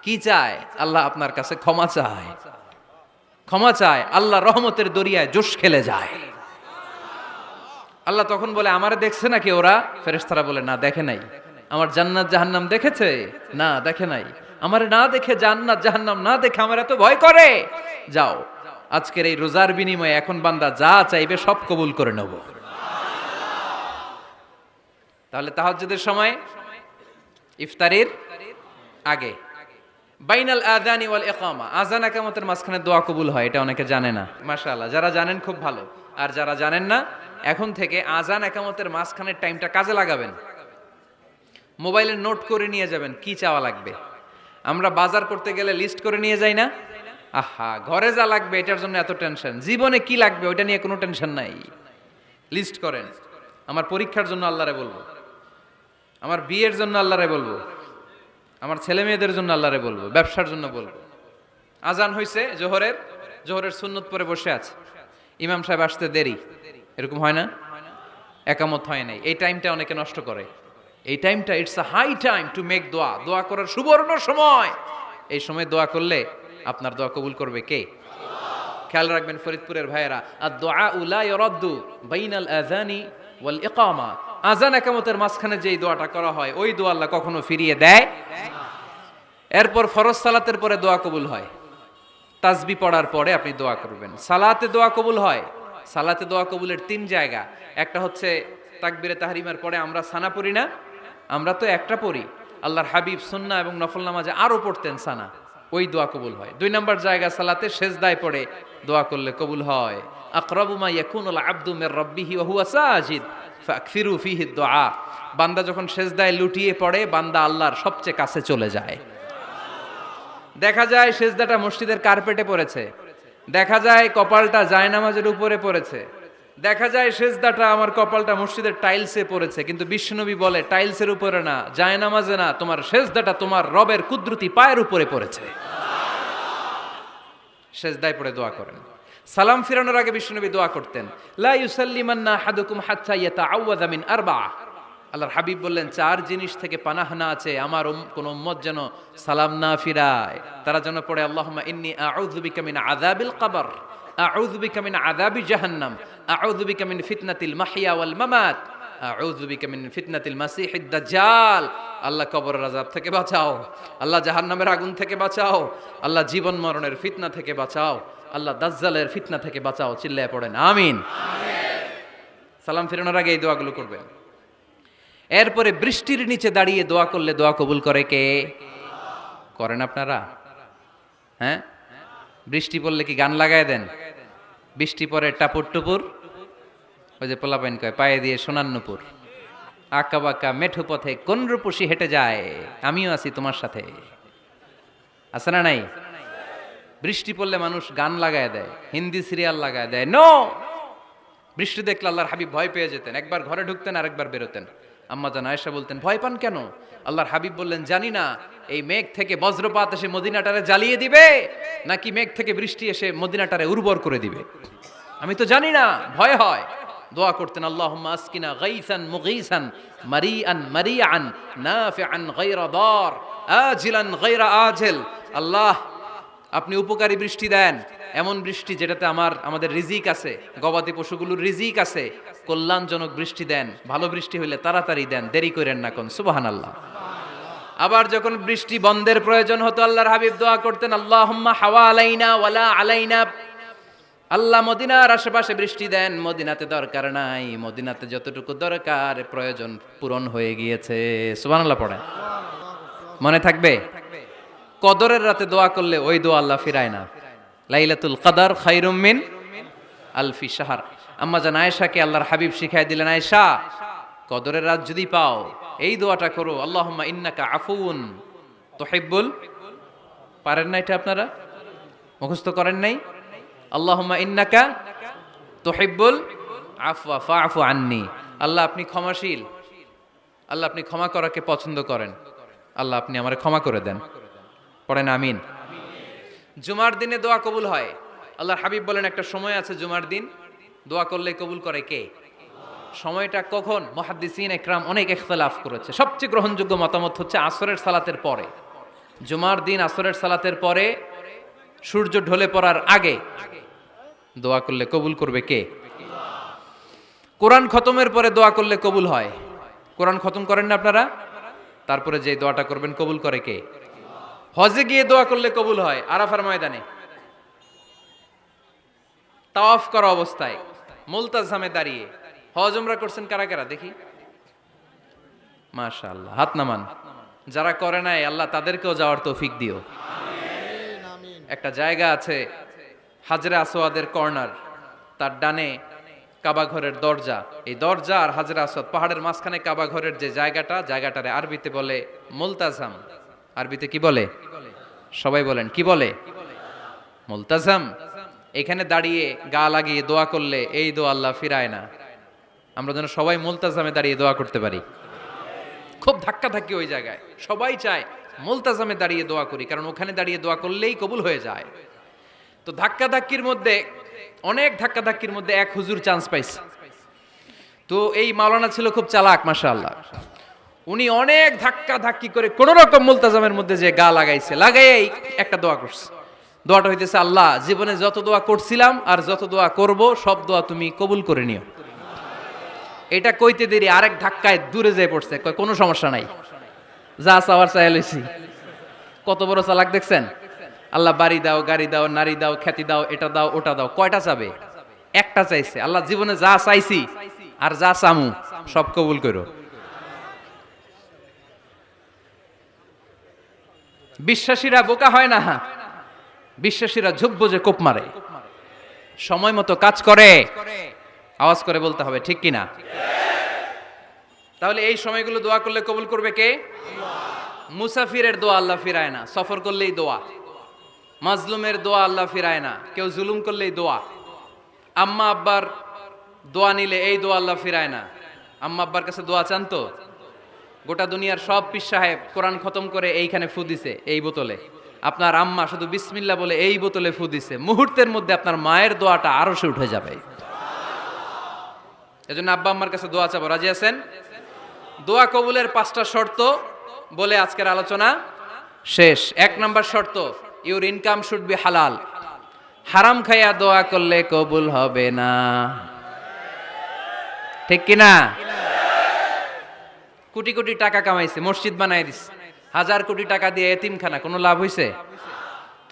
কি চায়? আল্লাহ আপনার কাছে ক্ষমা চায়, ক্ষমা চায়। আল্লাহ রহমতের দরিয়ায় জোশ খেলে যায়। আল্লাহ তখন বলে, আমারে দেখছে নাকি ওরা? ফেরেশতারা বলে, না দেখে নাই। আমার জান্নাত জাহান্নাম দেখেছে? না দেখে নাই। আমারে না দেখে, জান্নাত জাহান্নাম না দেখে আমার এত ভয় করে? যাও, আজকের এই রোজার বিনিময়ে এখন বান্দা যা চাইবে সব কবুল করে নেব। তাহলে তাহাজ্জুদের সময় ইফতারির আগে বাইনাল আযানি ওয়াল ইকামা, আযান ইকামতের মাঝখানে দোয়া কবুল হয়, এটা অনেকে জানে না। মাশাআল্লাহ, যারা জানেন খুব ভালো। আর যারা জানেন না, এখন থেকে আযান ইকামতের মাঝখানের টাইমটা কাজে লাগাবেন। মোবাইলে নোট করে নিয়ে যাবেন কি চাওয়া লাগবে। আমরা বাজার করতে গেলে লিস্ট করে নিয়ে যাই না? আহা, ঘরে যা লাগবে এটার জন্য এত টেনশন, জীবনে কি লাগবে ওইটা নিয়ে কোনো টেনশন নাই। লিস্ট করেন। আমার পরীক্ষার জন্য আল্লাহরে বলবো, আমার বিয়ের জন্য আল্লাহরে বলবো, আমার ছেলে মেয়েদের জন্য আল্লাহরে বলবো, ব্যবসার জন্য বলবো। আজান হইছে জোহরের, জোহরের সুন্নত পরে বসে আছে, ইমাম সাহেব আসতে দেরি, এরকম হয় না? একামত হয় নাই, এই টাইমটা অনেকে নষ্ট করে। এই টাইমটা it's a high time to make দোয়া, দোয়া করার সুবর্ণ সময়। এই সময় দোয়া করলে আপনার দোয়া কবুল করবে কে? খেয়াল রাখবেন ফরিদপুরের ভাইয়েরা, আর দোয়া লা ইউরাদ্দু বাইনাল আযানি ওয়াল ইকামা, আযান ইকামতের মাঝখানে যেই দোয়াটা করা হয় ওই দোয়া আল্লাহ কখনো ফিরিয়ে দেয়। এরপর ফরজ সালাতের পরে দোয়া কবুল হয়, তাসবিহ পড়ার পরে আপনি দোয়া করবেন। সালাতে দোয়া কবুল হয়, সালাতে দোয়া কবুলের 3 জায়গা। একটা হচ্ছে তাকবীরে তাহরিমের পরে আমরা সানা পড়ি না, আমরা তো একটা পড়ি, আল্লাহর হাবিব সুন্নাহ এবং নফল নামাজে আরো পড়তেন সানা, ওই দোয়া কবুল হয়। 2 নম্বর জায়গা সালাতে সেজদায় পড়ে দোয়া করলে কবুল হয়। আকরাবু মা ইয়াকুনুল আবদু মির রাব্বিহি ওয়া হুয়া সাজিদ ফাকফিরু ফিহি দুআ, বান্দা যখন সেজদায় লুটিয়ে পড়ে বান্দা আল্লাহর সবচেয়ে কাছে চলে যায়। দেখা যায় সেজদাটা মসজিদের কার্পেটে পড়েছে, দেখা যায় কপালটা জায়নামাজের উপরে পড়েছে, দেখা যায় সেজদাটা আমার কপালটা মসজিদের টাইলসে পড়েছে, কিন্তু বিশ্বনবী বলে টাইলসের উপরে না, জায়নামাজে না, তোমার সেজদাটা তোমার রবের কুদরতি পায়ের উপরে পড়েছে। সেজদায় পড়ে দোয়া করেন। সালাম ফিরানোর আগে বিশ্বনবী দোয়া করতেন, লা ইউসাল্লিমান্না আহাদুকুম হাত্তা ইয়াতাআওয়াযা মিন আরবা'a। আল্লাহর হাবিব বললেন 4 জিনিস থেকে পানাহ না আছে আমার কোন উম্মত যেন সালাম না ফিরায়। তারা যেন পড়ে, আল্লাহুম্মা ইন্নী আউযু বিকা মিন আযাবিল কবর, আউযু বিকা মিন আযাবি জাহান্নাম, আউযু বিকা মিন ফিতনাতিল মাহইয়া ওয়াল মামাত, আউযু বিকা মিন ফিতনাতিল মাসিহিদ দাজ্জাল। আল্লাহ কবরের আযাব থেকে বাঁচাও, আল্লাহ জাহান্নামের আগুন থেকে বাঁচাও, আল্লাহ জীবন মরণের ফিতনা থেকে বাঁচাও, আল্লাহ দাজ্জালের ফিতনা থেকে বাঁচাও। চিল্লায়ে পড়েন আমিন। সালাম ফিরানোর আগে এই দোয়াগুলো করবেন। এরপরে বৃষ্টির নিচে দাঁড়িয়ে দোয়া করলে দোয়া কবুল করে কে? করেন আপনারা? হ্যাঁ, বৃষ্টি পড়লে কি গান লাগায় দেন? বৃষ্টি পরে টাপুর টুপুর, ওই যে পোলাপাইন কয় পায়ে দিয়ে সোনার নুপুর, আঁকা বাঁকা মেঠো পথে কোন রূপসী হেঁটে যায়, আমিও আছি তোমার সাথে, আছে না নাই? বৃষ্টি পড়লে মানুষ গান লাগায় দেয়, হিন্দি সিরিয়াল লাগায় দেয়। নো, বৃষ্টি দেখলে আল্লাহর হাবিব ভয় পেয়ে যেতেন, একবার ঘরে ঢুকতেন আর একবার বেরোতেন। আম্মা জান আয়েশা বলতেন, ভয় পান কেন? আল্লাহর হাবিব বললেন, জানি না এই মেঘ থেকে বজ্রপাত এসে মদিনাটারে জ্বালিয়ে দিবে নাকি মেঘ থেকে বৃষ্টি এসে মদিনাটারে উর্বর করে দিবে, আমি তো জানি না, ভয় হয়। দোয়া করতেন, আল্লাহুম্মা আসকিনা গাইসান মুগীসান মারিআন মারিআন নাফিআন গায়রা দার আজিলান গায়রা আজিল। আল্লাহ, আপনি উপকারী বৃষ্টি দেন, এমন বৃষ্টি যেটাতে আমাদের রিজিক আছে, গবাদি পশুগুলোর রিজিক আছে, কল্যাণজনক বৃষ্টি দেন, ভালো বৃষ্টি হইলে তাড়াতাড়ি দেন, দেরি করেন না কোন। সুবহানাল্লাহ। আবার যখন বৃষ্টি বন্ধের প্রয়োজন হতো আল্লাহর হাবিব দোয়া করতেন, আল্লাহুম্মা হাওয়া আলাইনা ওয়ালা আলাইনা। আল্লাহ মদিনার আশেপাশে বৃষ্টি দেন, মদিনাতে দরকার নাই, মদিনাতে যতটুকু দরকার প্রয়োজন পূরণ হয়ে গিয়েছে। সুবহানাল্লাহ পড়েন, মনে থাকবে। কদরের রাতে দোয়া করলে ওই দোয়া আল্লাহ ফিরায় না। লাইলাতুল কদর খায়রুম মিন আলফি শাহর। আম্মা জান আয়েশাকে আল্লাহর হাবিব শিখাই দিলেন, আয়েশা কদরের রাত যদি পাও এই দোয়াটা করো, আল্লাহুম্মা ইন্নাকা আফুউন তুহিব্বুল, পারেন না এটা আপনারা? মুখস্থ করেন নাই? আল্লাহুম্মা ইন্নাকা তুহিব্বুল আফওয়া ফাআফু আন্নি। আল্লাহ আপনি ক্ষমাশীল, আল্লাহ আপনি ক্ষমা করাকে পছন্দ করেন, আল্লাহ আপনি আমারে ক্ষমা করে দেন। পড়েন আমিন। জুমার দিনে দোয়া কবুল হয়। আল্লাহর হাবিব বলেন, একটা সময় আছে জুমার দিন দোয়া করলে কবুল করে কে? সময়টা কখন? মুহাদ্দিসিন ইকরাম অনেক ইখতিলাফ করেছে, সবচেয়ে গ্রহণযোগ্য মতামত হচ্ছে আসরের সালাতের পরে। জুমার দিন আসরের সালাতের পরে সূর্য ঢলে পড়ার আগে দোয়া করলে কবুল করবে কে? কোরআন খতমের পরে দোয়া করলে কবুল হয়। কোরআন খতম করেন না আপনারা? তারপরে যে দোয়াটা করবেন কবুল করে কে? হজে গিয়ে দোয়া করলে কবুল হয়। আরাফার ময়দানে তাওয়াফ করা অবস্থায় মুলতাজামে দাঁড়িয়ে। হজ উমরা করছেন কারা কারা দেখি? মাশাআল্লাহ, হাত নামান। যারা করে নাই আল্লাহ তাদেরকেও যাওয়ার তৌফিক দিও। একটা জায়গা আছে হাজরে আসওয়াদের কর্নার, তার ডানে কাবা ঘরের দরজা। এই দরজা আর হাজরে আসওয়াদ পাহাড়ের মাঝখানে কাবা ঘরের যে জায়গাটারে আরবিতে বলে মুলতাজাম। আরবিতে কি বলে? সবাই বলেন কি বলে? মুলতাজাম। এখানে দাঁড়িয়ে গা লাগিয়ে দোয়া করলে এই দোয়া আল্লাহ ফিরায় না। আমরা যেন সবাই মুলতাজামে দাঁড়িয়ে দোয়া করতে পারি। খুব ধাক্কা ধাক্কি ওই জায়গায়, সবাই চায় মুলতাজামে দাঁড়িয়ে দোয়া করি, কারণ ওখানে দাঁড়িয়ে দোয়া করলেই কবুল হয়ে যায়। তো ধাক্কা ধাক্কির মধ্যে, অনেক ধাক্কা ধাক্কির মধ্যে এক হুজুর চান্স পাইছে। তো এই মাওলানা ছিল খুব চালাক, মাশাআল্লাহ। উনি অনেক ধাক্কা ধাক্কি করে কোন রকম মুলতাজামের মধ্যে যে গা লাগাইছে, লাগাই একটা দোয়া করছে। দোয়াটা হইতেছে, আল্লাহ জীবনে যত দোয়া করছিলাম আর যত দোয়া করব সব দোয়া তুমি কবুল করে নিও। এটা কইতে দেরি আরেক ধাক্কায় দূরে যেয়ে পড়ছে, কয় কোনো সমস্যা নাই, যা চাওয়ার চাই লইছি। কত বড় চালাক দেখছেন? আল্লাহ বাড়ি দাও, গাড়ি দাও, নারী দাও, খ্যাতি দাও, এটা দাও, ওটা দাও। কয়টা চাবে? একটা চাইছে। আল্লাহ জীবনে যা চাইছি আর যা চামু সব কবুল করো। বিশ্বাসীরা বোকা হয় না, বিশ্বাসীরা ঝুঁক বুঝে কোপ মারে, সময় মতো কাজ করে। আওয়াজ করে বলতে হবে ঠিক কিনা? তাহলে এই সময়গুলো দোয়া করলে কবুল করবে কে? মুসাফিরের দোয়া আল্লাহ ফিরায় না, সফর করলেই দোয়া। মাজলুমের দোয়া আল্লাহ ফিরায় না, কেউ জুলুম করলেই দোয়া। আম্মা আব্বার দোয়া নিলে এই দোয়া আল্লাহ ফিরায় না। আম্মা আব্বার কাছে দোয়া চান তো? গোটা দুনিয়ার সব পীর সাহেব কোরআন খতম করে এইখানে ফু দিছে এই বোতলে, আপনার আম্মা শুধু বিসমিল্লাহ বলে এই বোতলে ফু দিছে, মুহূর্তের মধ্যে আপনার মায়ের দোয়াটা আরো সে উঠে যাবে। এজন্য আব্বা আম্মার কাছে দোয়া চাবো, রাজি আছেন? দোয়া কবুলের 5টা শর্ত বলে আজকের আলোচনা শেষ। 1 নাম্বার শর্ত, ইউর ইনকাম শুড বি হালাল। হারাম খাইয়া দোয়া করলে কবুল হবে না, ঠিক কিনা? কোটি কোটি টাকা কামাইছে, মসজিদ বানাই দিছে, 1000 কোটি টাকা দিয়ে এতিমখানা, কোনো লাভ হইছে?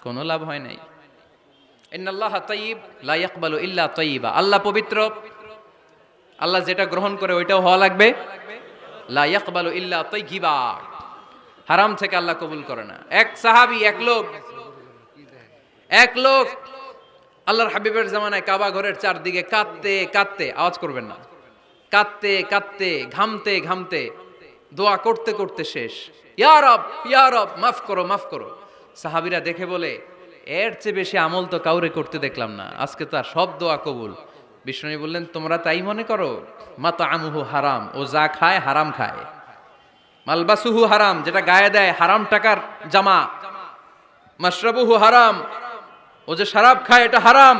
কোনো লাভ হয় নাই। ইন্নাল্লাহা তাইয়্যিব লা ইয়াকবালু ইল্লা তাইয়্যিবা। আল্লাহ পবিত্র, আল্লাহ যেটা গ্রহণ করে ওইটাও হওয়া লাগবে। লা ইয়াকবালু ইল্লা তাইয়্যিবা, হারাম থেকে আল্লাহ কবুল করে না। এক সাহাবী, এক লোক আল্লাহর হাবিবের জামানায় কাবা ঘরের চারদিকে কাঁদতে কাঁদতে, আওয়াজ করবেন না, কাঁদতে কাঁদতে, ঘামতে ঘামতে, দোয়া করতে করতে শেষ। ইয়া রব মাফ করো, মাফ করো। সাহাবীরা দেখে বলে, এর চেয়ে বেশি আমল তো কাউরে করতে দেখলাম না, আজকে তার সব দোয়া কবুল। বিষ্ণু বললেন, তোমরা তাই মনে করো? মাতআমুহু হারাম, ও যা খায় হারাম খায়। মালবাসুহু হারাম, যেটা গায়ে দেয় হারাম টাকার জামা। মাশরাবুহু হারাম, ও যে শরাব খায় এটা হারাম।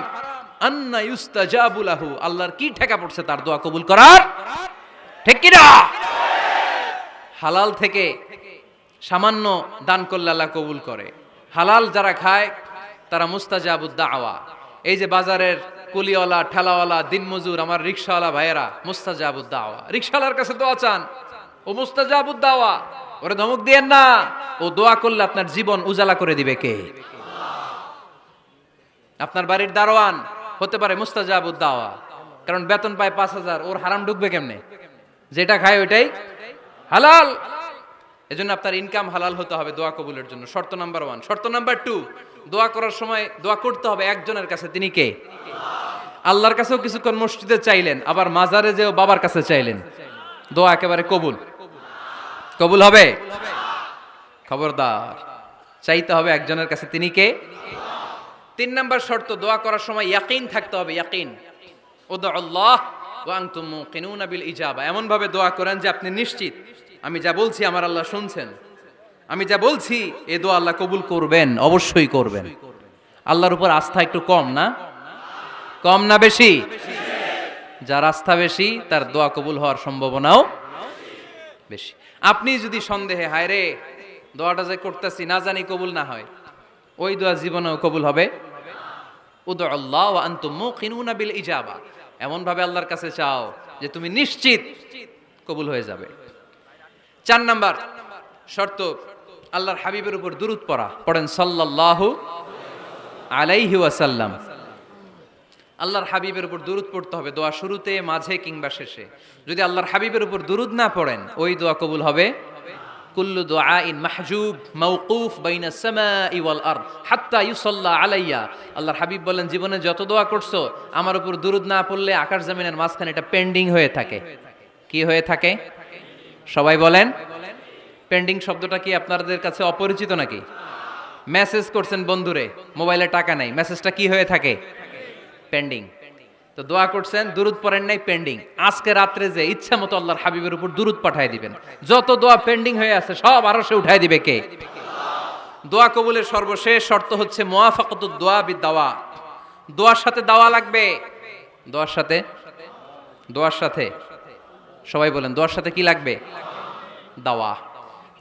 আন্না ইউস্তাজাবু লাহু, আল্লাহর কি ঠেকা পড়ছে তার দোয়া কবুল করার? ঠিক কি না? হালাল থেকে সামান্য দান করলে আল্লাহ কবুল করে। হালাল যারা খায় তারা মুস্তাজাবুদ দাওয়া। এই যে বাজারের কুলিওয়ালা, ঠেলাওয়ালা, দিনমজুর, আমার রিকশাওয়ালা ভাইয়েরা, মুস্তাজাবুদ দাওয়া। রিকশাওয়ালার কাছে দোয়া চান, ও মুস্তাজাবুদ দাওয়া। ওরে ধমক দিয়েন না, ও দোয়া করলে আপনার জীবন উজালা করে দিবে কে? আপনার বাড়ির দারোয়ান হতে পারে মুস্তাজাবুদ দাওয়া, কারণ বেতন পায় 5000, ওর হারাম ঢুকবে কেমনে? যেটা খায় ওইটাই হালাল। এজন্য আপনার ইনকাম হালাল হতে হবে দোয়া কবুলের জন্য। শর্ত নাম্বার 1। শর্ত নাম্বার 2, দোয়া করার সময় দোয়া করতে হবে একজনের কাছে। তিনি কে? আল্লাহর কাছেও কিছুক্ষণ মসজিদে চাইলেন, আবার মাজারে যেও বাবার কাছে চাইলেন, দোয়া একেবারে কবুল? কবুল হবে? খবরদার, চাইতে হবে একজনের কাছে। তিনি কে? 3 নাম্বার শর্ত, দোয়া করার সময় ইয়াকিন থাকতে হবে। ইয়াকিন, উদউল্লাহ ওয়া আনতুম মুকিনুনা বিল ইজাবা। এমন ভাবে দোয়া করেন যে আপনি নিশ্চিত আমি যা বলছি আমার আল্লাহ শুনছেন, আমি যা বলছি এই দোয়া আল্লাহ কবুল করবেন, অবশ্যই করবেন। আল্লাহর উপর আস্থা একটু কম না? কম না বেশি? যার আস্থা বেশি তার দোয়া কবুল হওয়ার সম্ভাবনাও বেশি। আপনি যদি সন্দেহে, হায় রে দোয়াটা যে করতেছি না জানি কবুল না হয়, ওই দোয়া জীবনেও কবুল হবে। উদু আল্লাহ ওয়া আনতুম মুকিনুনা বিল ইজাবা, এমন ভাবে আল্লাহর কাছে চাও যে তুমি নিশ্চিত কবুল হয়ে যাবে। 4 নাম্বার শর্ত, আল্লাহর হাবিবের উপর দুরূদ পড়া। পড়েন সাল্লাল্লাহু আলাইহি ওয়াসাল্লাম। আল্লাহর হাবিবের উপর দুরূদ পড়তে হবে দোয়া শুরুতে, মাঝে কিংবা শেষে। যদি আল্লাহর হাবিবের উপর দুরূদ না পড়েন, ওই দোয়া কবুল হবে। কুল্লু দুআইন মাহজুব মাওকুফ বাইনা সামাই ওয়াল আরদ হাত্তা ইউসাল্লা আলাইয়া। আল্লাহর হাবিব বলেন, জীবনে যত দোয়া করছো আমার উপর দুরূদ না পড়লে আকাশ জমিনের মাঝখানে এটা পেন্ডিং হয়ে থাকে। কি হয়ে থাকে? সবাই বলেন। পেন্ডিং শব্দটা কি আপনাদের কাছে অপরিচিত নাকি? মেসেজ করছেন বন্ধুরে, মোবাইলে টাকা নাই, মেসেজটা কি হয়ে থাকে? পেন্ডিং। তো দোয়া করছেন, দুরূদ পড়েন নাই, পেন্ডিং। আজকে রাত্রে যে ইচ্ছা মতো আল্লাহর হাবিবের উপর দুরূদ পাঠিয়ে দিবেন, যত দোয়া পেন্ডিং হয়ে আছে সব আরশে উঠায় দিবে কে? দোয়া কবুলের সর্বশেষ শর্ত হচ্ছে মুওয়াফাকাতুদ দোয়া বিদ-দাওয়া। দোয়ার সাথে দাওয়া লাগবে। দোয়ার সাথে সবাই বলেন, দোয়ার সাথে কি লাগবে? দাওয়া।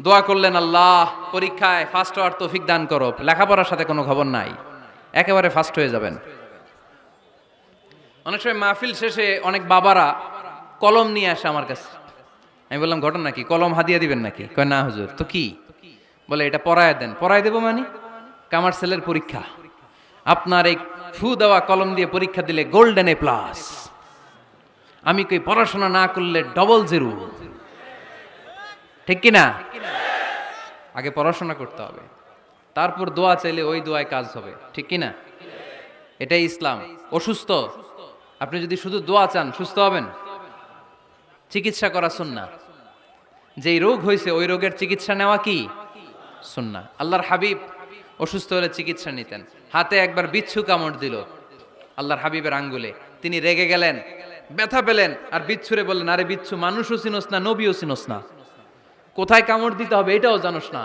দোয়া করলেন, আল্লাহ পরীক্ষায় ফার্স্ট হওয়ার তৌফিক দান করো, লেখাপড়ার সাথে কোনো খবর নাই, একেবারে ফার্স্ট হয়ে যাবেন। অনেক সময় মাহফিল শেষে অনেক বাবারা কলম নিয়ে আসে আমার কাছে। আমি বললাম, ঘটনা কি? কলম হাদিয়া দিবেন নাকি? কয় না হুজুর। তো কি? বলে এটা পড়ায় দেন। পড়ায় দেবো মানে? আমার ছেলের পরীক্ষা, আপনার এই ফু দেওয়া কলম দিয়ে পরীক্ষা দিলে গোল্ডেন এ প্লাস। আমি কই পড়াশোনা না করলে ডবল জিরো। ঠিক কিনা? আগে পড়াশোনা করতে হবে, তারপর দোয়া চাইলে ওই দোয়ায় কাজ হবে। ঠিক কিনা? এটাই ইসলাম। অসুস্থ, আপনি যদি শুধু দোয়া চান সুস্থ হবেন? চিকিৎসা করা সুন্নাহ। যেই রোগ হয়েছে ওই রোগের চিকিৎসা নেওয়া কি সুন্নাহ। আল্লাহর হাবিব অসুস্থ হলে চিকিৎসা নিতেন। হাতে একবার বিচ্ছু কামড় দিল আল্লাহর হাবিবের আঙ্গুলে, তিনি রেগে গেলেন, ব্যথা পেলেন, আর বিচ্ছুরে বললেন, আরে বিচ্ছু, মানুষও চিনোস না, নবীও চিনোস না, কোথায় কামড় দিতে হবে এটাও জানোস না।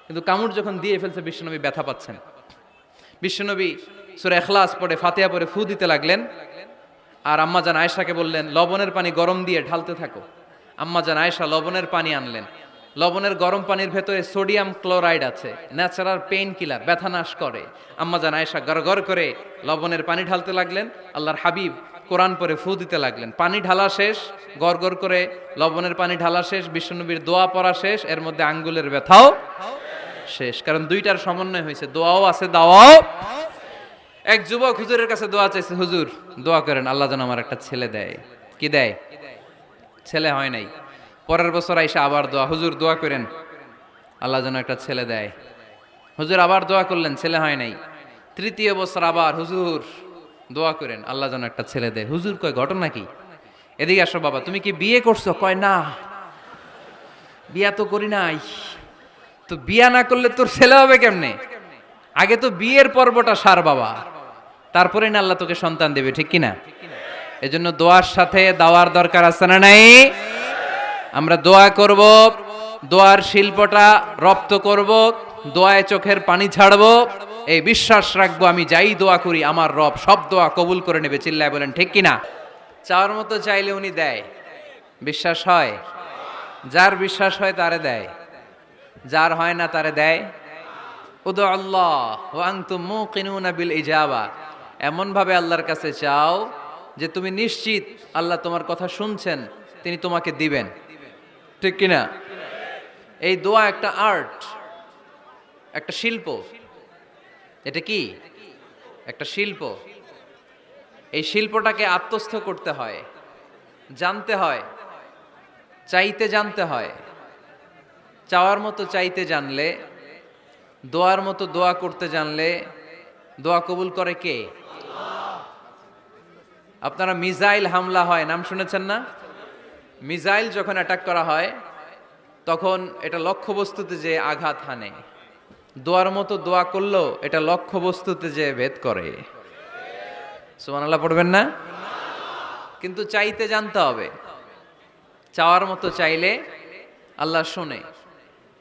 কিন্তু কামড় যখন দিয়ে ফেলছে, বিশ্বনবী ব্যথা পাচ্ছেন। বিশ্বনবী সূরা ইখলাস পড়ে, ফাতিহা পড়ে ফু দিতে লাগলেন। আর আম্মাজান আয়েশাকে বললেন, লবণের পানি গরম দিয়ে ঢালতে থাকো। আম্মাজান আয়েশা লবণের পানি আনলেন। লবণের গরম পানির ভেতরে সোডিয়াম ক্লোরাইড আছে, ন্যাচারাল পেইন কিলার, ব্যথা নাশ করে। আম্মাজান আয়েশা গড়গড় করে লবণের পানি ঢালতে লাগলেন। আল্লাহর হাবিব কোরআন পরে ফু দিতে লাগলেন। পানি ঢালা শেষ, গড়গড় করে লবণের পানি ঢালা শেষ, বিশ্বনবীর দোয়া পড়া শেষ, এর মধ্যে আঙ্গুলের ব্যথাও শেষ। কারণ দুইটার সমন্বয় হয়েছে, দোয়াও আছে, দাওয়াও। এক যুবক হুজুরের কাছে দোয়া চাইছে, হুজুর দোয়া করেন আল্লাহ যেন আমার একটা ছেলে দেয়। কি দেয়? ছেলে হয় নাই। পরের বছর আইসা আবার দোয়া, হুজুর দোয়া করেন আল্লাহ যেন একটা ছেলে দেয়। হুজুর আবার দোয়া করলেন, ছেলে হয় নাই। তৃতীয় বছর আবার, হুজুর দোয়া করেন আল্লাহ যেন একটা ছেলে দেয়। হুজুর কয়, ঘটনা কি? এদিকে আসো বাবা, তুমি কি বিয়ে করছো? কয় না, বিয়া তো করি নাই। তো বিয়া না করলে তোর ছেলে হবে কেমনে? আগে তো বিয়ের পর্বটা সার বাবা, তারপরে না আল্লাহ তোকে সন্তান দেবে। ঠিক কিনা? এজন্য দোয়ার সাথে দাওয়ার দরকার আছে না নাই? আমরা দোয়া করব, দোয়ার শিল্পটা রপ্ত করব, দোয়ায় চোখের পানি ছাড়বো, এই বিশ্বাস রাখবো আমি যাই দোয়া করি আমার রব সব দোয়া কবুল করে নেবে। চিল্লায় বলেন ঠিক কিনা? চাওয়ার মতো চাইলে উনি দেয়। বিশ্বাস হয়? যার বিশ্বাস হয় তারে দেয়, যার হয় না তারে দেয়। উদু আল্লাহ ওয়া আনতুম মুকিনুনা বিল ইজাবা, এমন ভাবে আল্লাহর কাছে চাও যে তুমি নিশ্চিত আল্লাহ তোমার কথা শুনছেন, তিনি তোমাকে দিবেন। ঠিক কিনা? এই দোয়া একটা আর্ট, একটা শিল্প। এটা কি? একটা শিল্প। এই শিল্পটাকে আত্মস্থ করতে হয়, জানতে হয়, চাইতে জানতে হয়। চাওয়ার মতো চাইতে জানলে, দোয়ার মতো দোয়া করতে জানলে দোয়া কবুল করে কে? আপনারা মিসাইল হামলা হয় নাম শুনেছেন না? মিসাইল যখন অ্যাটাক করা হয় তখন এটা লক্ষ্যবস্তুতে যে আঘাত হানে, দোয়ার মতো দোয়া করলেও এটা লক্ষ্যবস্তুতে যে ভেদ করে। সুবহানাল্লাহ পড়বেন না? কিন্তু চাইতে জানতে হবে। চাওয়ার মতো চাইলে আল্লাহ শোনে।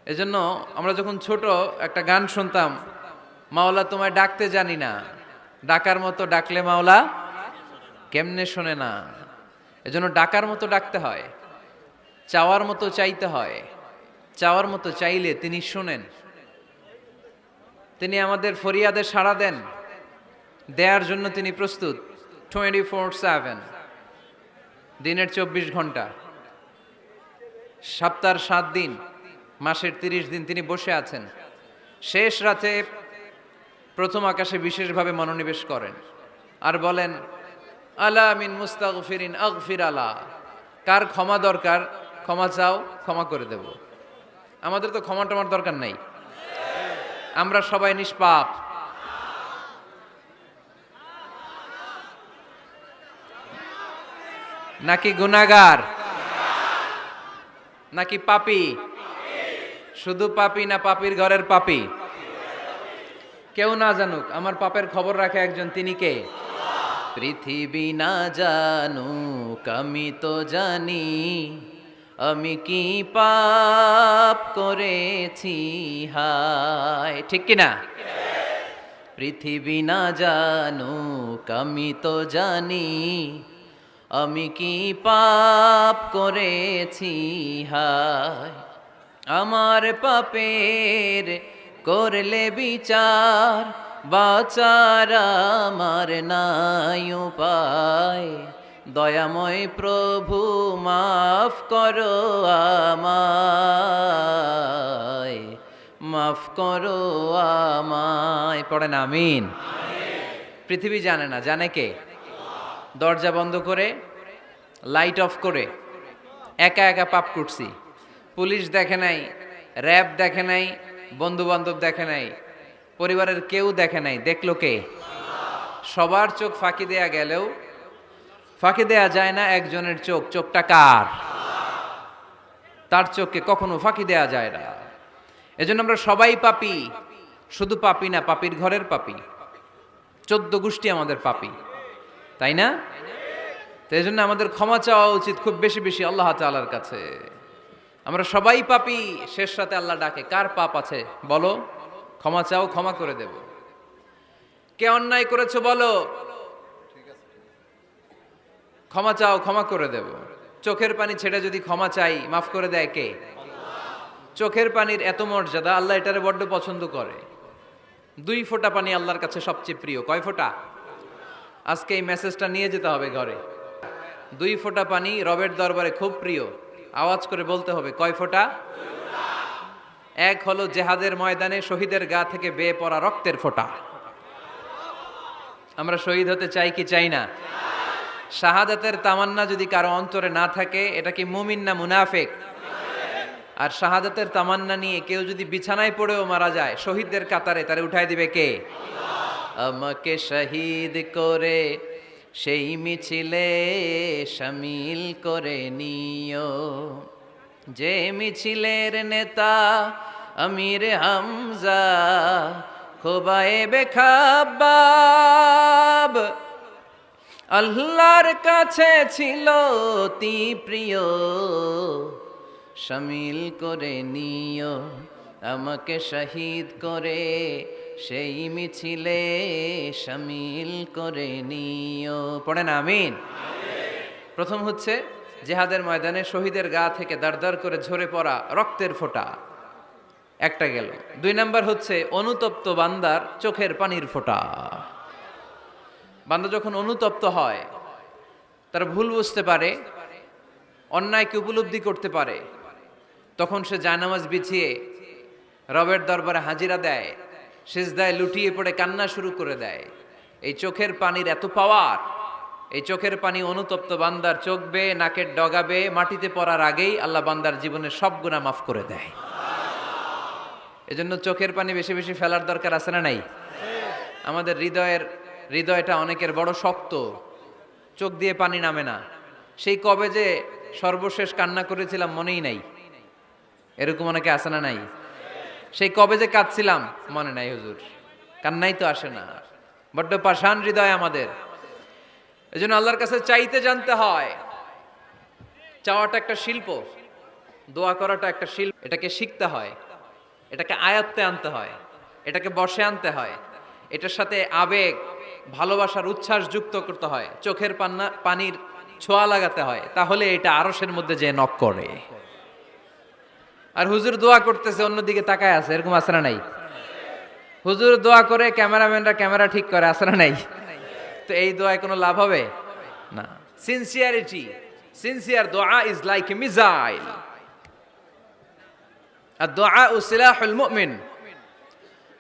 এজন্য আমরা যখন ছোট একটা গান শুনতাম, মাওলা তোমায় ডাকতে জানি না, ডাকার মতো ডাকলে মাওলা কেমনে শোনে না। এজন্য ডাকার মতো ডাকতে হয়, চাওয়ার মতো চাইতে হয়। চাওয়ার মতো চাইলে তিনি শোনেন, তিনি আমাদের ফরিয়াদে সাড়া দেন, দেয়ার জন্য তিনি প্রস্তুত 24/7, দিনের 24 ঘন্টা, সপ্তাহের 7 দিন, মাসের 30 দিন তিনি বসে আছেন। শেষ রাতে প্রথম আকাশে বিশেষভাবে মনোনিবেশ করেন আর বলেন, আলা মিন মুস্তাগফিরিন আগফির আলা, কার ক্ষমা দরকার ক্ষমা চাও, ক্ষমা করে দেব। আমাদের তো ক্ষমা টমার দরকার নাই, আমরা সবাই নিষ্পাপ। নাকি গুনাহগার, নাকি পাপী? শুধু পাপী না পাপীর ঘরের পাপী? কেউ না জানুক, আমার পাপের খবর রাখে একজন, তিনি কে? পৃথিবী না জানুক আমি তো জানি, আমি কি পাপ করেছি হায়, ঠিক কিনা? পৃথিবী না জানুক আমি তো জানি, আমি কি পাপ করেছি হায়। আমার পাপের করলে বিচার, বাঁচার আমার নাই উপায়। দয়াময় প্রভু মাফ করো আমায়, মাফ করো আমায়। পড়েন আমিন। পৃথিবী জানে না, জানে কে? দরজা বন্ধ করে, লাইট অফ করে একা একা পাপ করছি। পুলিশ দেখে নাই, র্যাব দেখে নাই, বন্ধু বান্ধব দেখে নাই, পরিবারের কেউ দেখে নাই, দেখলো কে? সবার চোখ ফাঁকি দেয়া গেলেও ফাঁকি দেয়া যায় না একজনের চোখ। চোখটা কার? তার চোখকে কখনো ফাঁকি দেয়া যায় না। এজন্য আমরা সবাই পাপী, শুধু পাপী না, পাপীর ঘরের পাপী। 14 গোষ্ঠী আমাদের পাপী, তাই না? তো এই জন্য আমাদের ক্ষমা চাওয়া উচিত খুব বেশি বেশি আল্লাহ তাআলার কাছে। আমরা সবাই পাপী, শেষ রাতে আল্লাহ ডাকে, কার পাপ আছে বলো, ক্ষমা চাও, ক্ষমা করে দেব। কে অন্যায় করেছো বলো, ক্ষমা চাও, ক্ষমা করে দেব। চোখের পানি ছেড়ে যদি ক্ষমা চাই, মাফ করে দেয় কে? চোখের পানির এত মর্যাদা, আল্লাহ এটারে বড্ড পছন্দ করে। 2 ফোঁটা পানি আল্লাহর কাছে সবচেয়ে প্রিয়। কয় ফোঁটা? আজকে এই মেসেজটা নিয়ে যেতে হবে ঘরে। 2 ফোঁটা পানি রবের দরবারে খুব প্রিয়। আওয়াজ করে বলতে হবে, কয় ফোঁটা? 1 হলো জেহাদের ময়দানে শহীদের গা থেকে বেয়ে পড়া রক্তের ফোঁটা। আমরা শহীদ হতে চাই কি চাই না? শাহাদাতের তামান্না যদি কারো অন্তরে না থাকে, এটা কি মুমিন না মুনাফিক? আর শাহাদাতের তামান্না নিয়ে কেউ যদি বিছানায় পড়েও মারা যায়, শহীদদের কাতারে তারে উঠাই দিবে কে? আমাকে শহীদ করে সেই মিছিলে শামিল করে নিও, যে মিছিলের নেতা আমির হামজা, খোবায়েবে খাব্বাব। আল্লাহর কাছে ছিল অতি প্রিয়, শামিল করে নিও আমাকে শহীদ করে সেই মিছিলে শামিল করে নিও। পড়েন আমিন। প্রথম হচ্ছে জেহাদের ময়দানে শহীদের গা থেকে দাঁড় করে ঝরে পড়া রক্তের ফোঁটা, একটা গেল। 2 নাম্বার হচ্ছে অনুতপ্ত বান্দার চোখের পানির ফোঁটা। বান্দা যখন অনুতপ্ত হয়, তার ভুল বুঝতে পারে, অন্যায়কে উপলব্ধি করতে পারে, তখন সে জায়নামাজ বিছিয়ে রবের দরবারে হাজিরা দেয়, সিজদায় লুটিয়ে পড়ে কান্না শুরু করে দেয়। এই চোখের পানির এত পাওয়ার, এই চোখের পানি অনুতপ্ত বান্দার চোখ বেয়ে নাকের ডগা বেয়ে মাটিতে পড়ার আগেই আল্লাহ বান্দার জীবনের সব গুনাহ মাফ করে দেয়। এজন্য চোখের পানি বেশি বেশি ফেলার দরকার আছে না নাই? আমাদের হৃদয়টা অনেকের বড় শক্ত, চোখ দিয়ে পানি নামে না। সেই কবে যে সর্বশেষ কান্না করেছিলাম মনেই নাই, এরকম অনেকে আছে না নাই? সেই কবে যে কাঁদছিলাম মনে নাই হুজুর, কান্নাই তো আসে না। বড্ড পাষাণ হৃদয় আমাদের। এজন্য আল্লাহর কাছে চাইতে জানতে হয়। চাওয়াটা একটা শিল্প, দোয়া করাটা একটা শিল্প। এটাকে শিখতে হয়, এটাকে আয়ত্তে আনতে হয়, এটাকে বশে আনতে হয়, এটার সাথে আবেগ, ভালোবাসার উচ্ছ্বাস যুক্ত করতে হয়, চোখের পানির ছোঁয়া লাগাতে হয়, তাহলে এটা আরশের মধ্যে যে নক করে। আর হুজুর দোয়া করতেছে অন্যদিকে তাকায় আছে, এরকম আছে না নাই? হুজুর দোয়া করে ক্যামেরাম্যানরা ক্যামেরা ঠিক করে, আছে না নাই? তো এই দোয়ায় কোনো লাভ হবে না। সিনসিয়ারিটি, সিনসিয়ার দোয়া ইজ লাইক এ মিসাইল। আর দোয়া ও সিলাহুল মুমিন,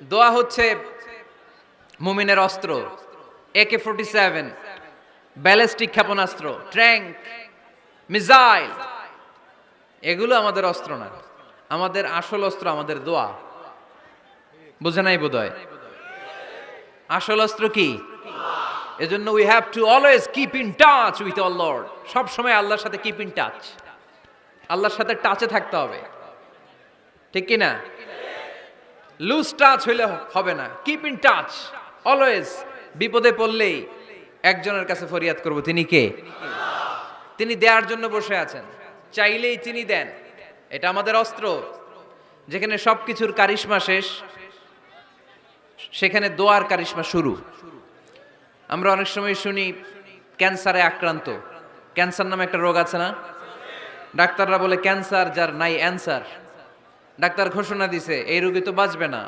দোয়া হচ্ছে মুমিনের অস্ত্র। AK-47, ব্যালিস্টিক ক্ষেপণাস্ত্র, ট্যাঙ্ক, মিসাইল, এগুলো আমাদের অস্ত্র না। আমাদের আসল অস্ত্র আমাদের দোয়া। বুঝে নাই বোধহয়? আসল অস্ত্র কি? এজন্য we have to always keep in touch with our Lord. সব সময় আল্লাহর সাথে কিপ ইন টাচ, আল্লাহর সাথে টাচে থাকতে হবে, ঠিক কি না? লুজ টাচ হইলে হবে না, কিপ ইন টাচ অলওয়েজ। বিপদে পড়লেই একজনের কাছে ফরিয়াদ করব, তিনি কে? তিনি দেওয়ার জন্য বসে আছেন, চাইলেই তিনি দেন। এটা আমাদের অস্ত্র। যেখানে সবকিছুর কারিশমা শেষ, সেখানে দোয়ার কারিশমা শুরু। আমরা অনেক সময় শুনি ক্যান্সারে আক্রান্ত। ক্যান্সার নামে একটা রোগ আছে না? ডাক্তাররা বলে ক্যান্সার যার নাই অ্যান্সার। ডাক্তার ঘোষণা দিছে এই রোগী তো বাঁচবে না,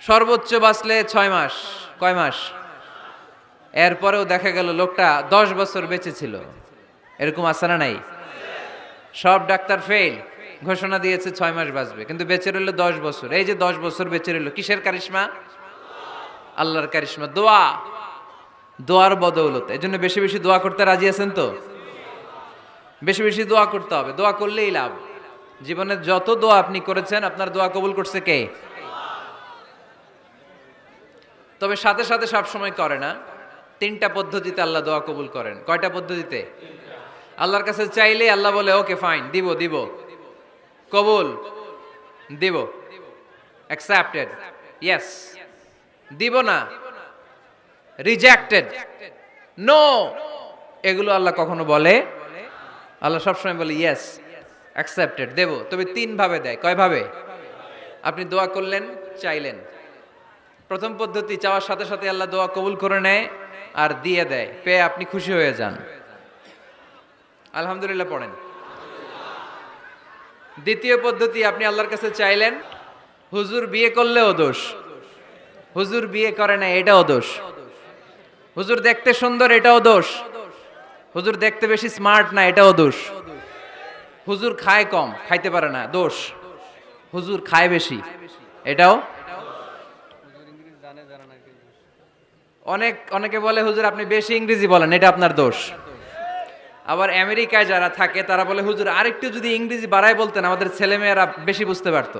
সর্বোচ্চ বাঁচলে 6 মাস। কয় মাস? এরপরেও দেখা গেল লোকটা 10 বছর বেঁচে ছিল। এরকম আছে না নাই? সব ডাক্তার ফেল, ঘোষণা দিয়েছে 6 মাস বাঁচবে, কিন্তু বেঁচে রইল 10 বছর। এই যে 10 বছর বেঁচে রইল, কিসের কারিশমা? আল্লাহর কারিশমা, দোয়া। দোয়ার বদৌলতে। এজন্য বেশি বেশি দোয়া করতে রাজি আছেন তো? বেশি বেশি দোয়া করতে হবে, দোয়া করলেই লাভ। জীবনে যত দোয়া আপনি করেছেন, আপনার দোয়া কবুল করছে কে? তবে সাথে সাথে সব সময় করে না। 3টা পদ্ধতিতে আল্লাহ দোয়া কবুল করেন। কয়টা পদ্ধতিতে? আল্লাহর কাছে চাইলে আল্লাহ বলে ওকে ফাইন, দিব দিব, কবুল, দিব, অ্যাকসেপ্টেড, ইয়েস। দিব না, রিজেক্টেড, নো, এগুলো আল্লাহ কখনো বলে? আল্লাহ সবসময় বলে ইয়েস, অ্যাকসেপ্টেড, দেব। তবে 3 ভাবে দেয়। কয় ভাবে? আপনি দোয়া করলেন, চাইলেন। প্রথম পদ্ধতি, চাওয়ার সাথে সাথে আল্লাহ দোয়া কবুল করে নেয় আর দিয়ে দেয়, পেয়ে আপনি খুশি হয়ে যান, আলহামদুলিল্লাহ পড়েন। দ্বিতীয় পদ্ধতি, আপনি আল্লাহর কাছে চাইলেন, হুজুর বিয়ে করলেও দোষ, হুজুর বিয়ে করে না এটাও দোষ, হুজুর দেখতে সুন্দর এটাও দোষ, হুজুর দেখতে বেশি স্মার্ট না এটাও দোষ, হুজুর খায় কম, খাইতে পারে না দোষ, হুজুর খায় বেশি এটাও। অনেকে বলে হুজুর আপনি বেশি ইংরেজি বলেন, এটা আপনার দোষ। আবার আমেরিকায় যারা থাকে তারা বলে হুজুর আরেকটু যদি ইংরেজি বাড়ায় বলতেন আমাদের ছেলেমেয়েরা বেশি বুঝতে পারতো,